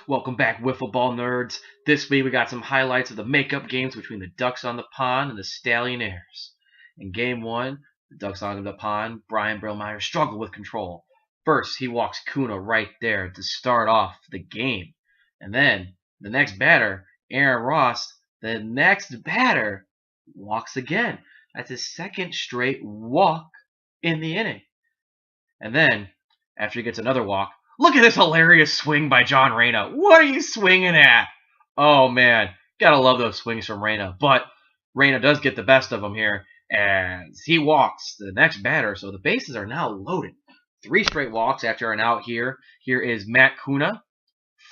Welcome back, Wiffleball nerds. This week we got some highlights of the makeup games between the Ducks on the Pond and the Stallionaires. In Game 1, the Ducks on the Pond, Brian Brillmeyer struggled with control. First, he walks Kuna right there to start off the game. And then, the next batter, Aaron Ross, walks again. That's his second straight walk in the inning. And then, after he gets another walk, look at this hilarious swing by John Reyna. What are you swinging at? Oh, man. Gotta love those swings from Reyna. But Reyna does get the best of him here as he walks the next batter. So the bases are now loaded. 3 straight walks after an out here. Here is Matt Kuna.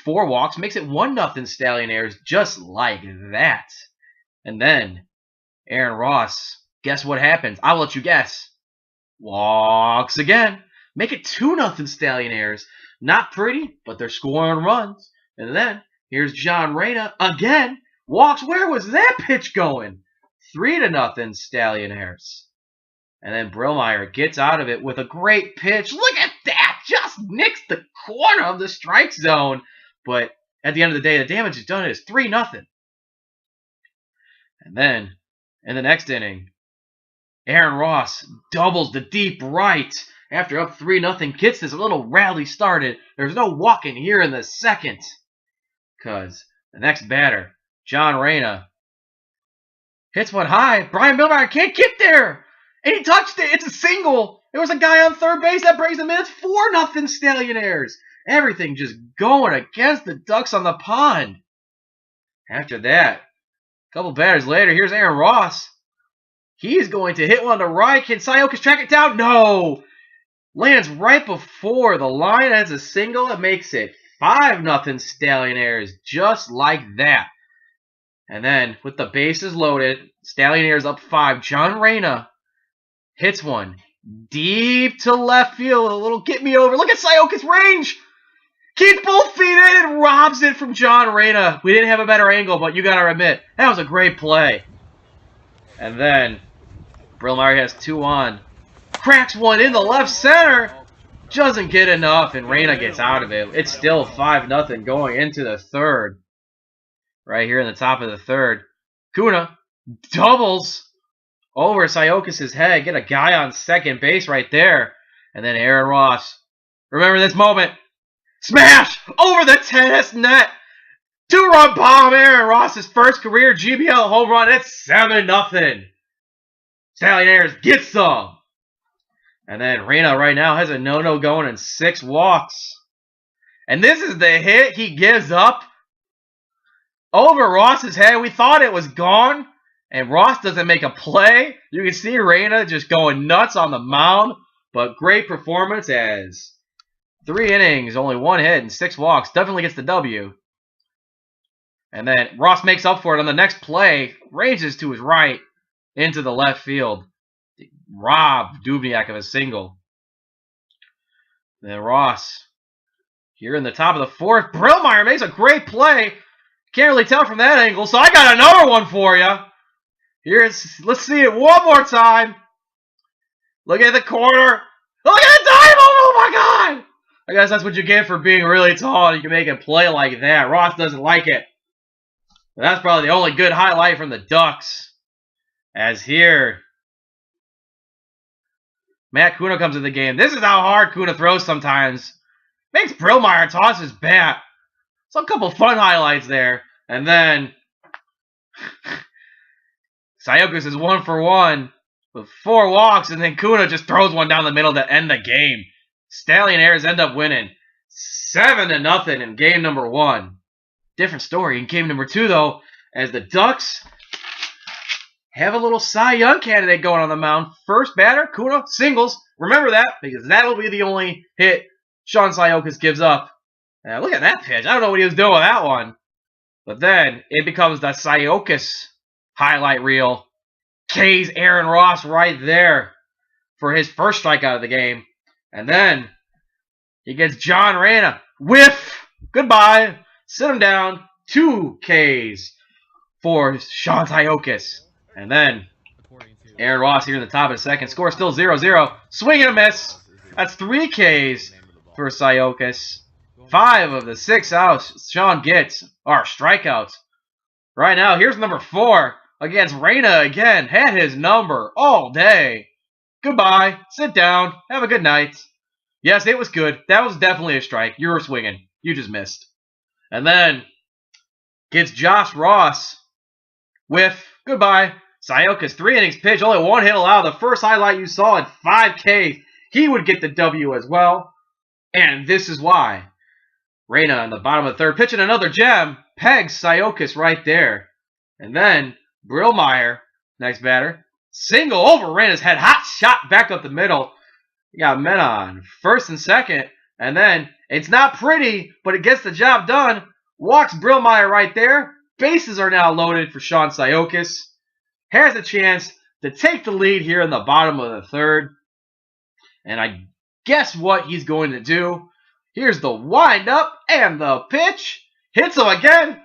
4 walks. Makes it 1-0 Stallionaires just like that. And then Aaron Ross, guess what happens? I'll let you guess. Walks again. Make it 2-0 Stallionaires. Not pretty, but they're scoring runs. And then, here's John Reyna again. Walks. Where was that pitch going? 3-0 Stallionaires. And then Brillmeyer gets out of it with a great pitch. Look at that! Just nicks the corner of the strike zone. But at the end of the day, the damage is done. It is 3-0. And then, in the next inning, Aaron Ross doubles the deep right. After up 3-0, gets this little rally started. There's no walking here in the second. Because the next batter, John Reyna, hits one high. Brian Brillmeyer can't get there. And he touched it. It's a single. There was a guy on third base that brings him in. It's 4-0 Stallionaires. Everything just going against the Ducks on the Pond. After that, a couple batters later, here's Aaron Ross. He's going to hit one to right. Can Siokas track it down? No. Lands right before the line as a single. It makes it 5-0 Stallionaires, just like that. And then, with the bases loaded, Stallionaires up 5. John Reyna hits one deep to left field. A little get me over. Look at Siokas' range. Keeps both feet in and robs it from John Reyna. We didn't have a better angle, but you gotta admit, that was a great play. And then, Brillmeyer has 2 on. Cracks one in the left center. Doesn't get enough, and Reyna gets out of it. It's still 5-0 going into the third. Right here in the top of the third. Kuna doubles over Siokas' head. Get a guy on second base right there. And then Aaron Ross. Remember this moment. Smash! Over the tennis net. 2-run bomb. Aaron Ross's first career GBL home run. It's 7-0. Stallionaires get some. And then Reyna right now has a no-no going and 6 walks. And this is the hit he gives up over Ross's head. We thought it was gone. And Ross doesn't make a play. You can see Reyna just going nuts on the mound. But great performance as 3 innings, only 1 hit and 6 walks. Definitely gets the W. And then Ross makes up for it on the next play. Ranges to his right into the left field. Rob Dubniak of a single. Then Ross, here in the top of the 4th, Brillmeyer makes a great play. Can't really tell from that angle, so I got another one for you. Let's see it one more time. Look at the corner. Look at the dive! Oh my God! I guess that's what you get for being really tall. You can make a play like that. Ross doesn't like it. But that's probably the only good highlight from the Ducks. As here, Matt Kuna comes in the game. This is how hard Kuna throws sometimes. Makes Brillmeyer toss his bat. So a couple fun highlights there. And then Siokas is 1 for 1 with 4 walks. And then Kuna just throws one down the middle to end the game. Stallionaires end up winning 7-0 in game number 1. Different story in game number 2, though, as the Ducks have a little Cy Young candidate going on the mound. First batter, Kuna, singles. Remember that, because that'll be the only hit Sean Siokas gives up. Now, look at that pitch. I don't know what he was doing with that one. But then, it becomes the Siokas highlight reel. K's Aaron Ross right there for his first strikeout of the game. And then, he gets John Reyna. Whiff! Goodbye. Sit him down. 2 Ks for Sean Siokas. And then, Aaron Ross here in the top of the second. Score still 0-0. Swing and a miss. That's 3 Ks for Siokas. 5 of the 6 outs Sean gets are strikeouts. Right now, here's number 4 against Reyna again. Had his number all day. Goodbye. Sit down. Have a good night. Yes, it was good. That was definitely a strike. You were swinging. You just missed. And then gets Josh Ross with goodbye. Sayoka's 3 innings pitch, only 1 hit allowed. The first highlight you saw at 5K, he would get the W as well. And this is why. Reyna in the bottom of the 3rd, pitching another gem, pegs Sayokas right there. And then Brillmeyer, next batter, single over Reyna's head, hot shot back up the middle. You got men on 1st and 2nd, and then it's not pretty, but it gets the job done. Walks Brillmeyer right there. Bases are now loaded for Sean Sayokas. Has a chance to take the lead here in the bottom of the 3rd. And I guess what he's going to do. Here's the windup and the pitch. Hits him again.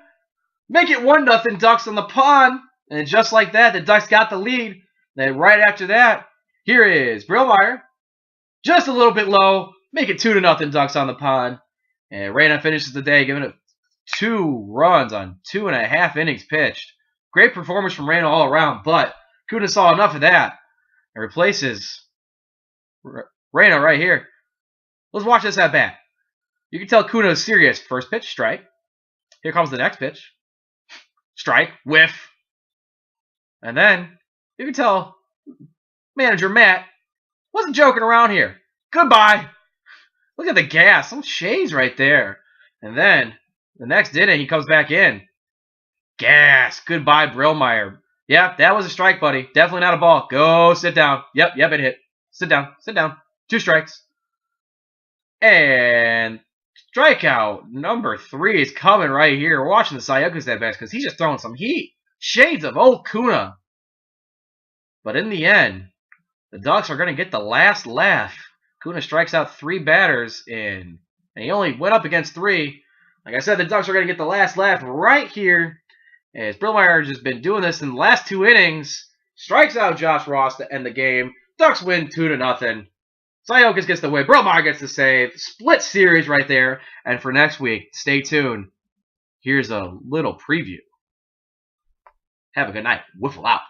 Make it 1-0 Ducks on the pond. And just like that, the Ducks got the lead. Then right after that, here is Brillmeyer. Just a little bit low. Make it 2-0 Ducks on the pond. And Reyna finishes the day giving it 2 runs on 2.5 innings pitched. Great performance from Reyna all around, but Kuna saw enough of that and replaces Reyna right here. Let's watch this at bat. You can tell Kuna is serious. First pitch, strike. Here comes the next pitch. Strike, whiff. And then you can tell manager Matt wasn't joking around here. Goodbye. Look at the gas. Some shades right there. And then the next inning, he comes back in. Gas. Goodbye, Brillmeyer. Yep, that was a strike, buddy. Definitely not a ball. Go sit down. Yep, it hit. Sit down. 2 strikes. And strikeout number 3 is coming right here. We're watching the Sayokas at best because he's just throwing some heat. Shades of old Kuna. But in the end, the Ducks are going to get the last laugh. Kuna strikes out 3 batters in, and he only went up against 3. Like I said, the Ducks are going to get the last laugh right here. As Brillmeyer has just been doing this in the last 2 innings. Strikes out Josh Ross to end the game. Ducks win 2-0. Sayokas gets the win. Brillmeyer gets the save. Split series right there. And for next week, stay tuned. Here's a little preview. Have a good night. Whiffle out.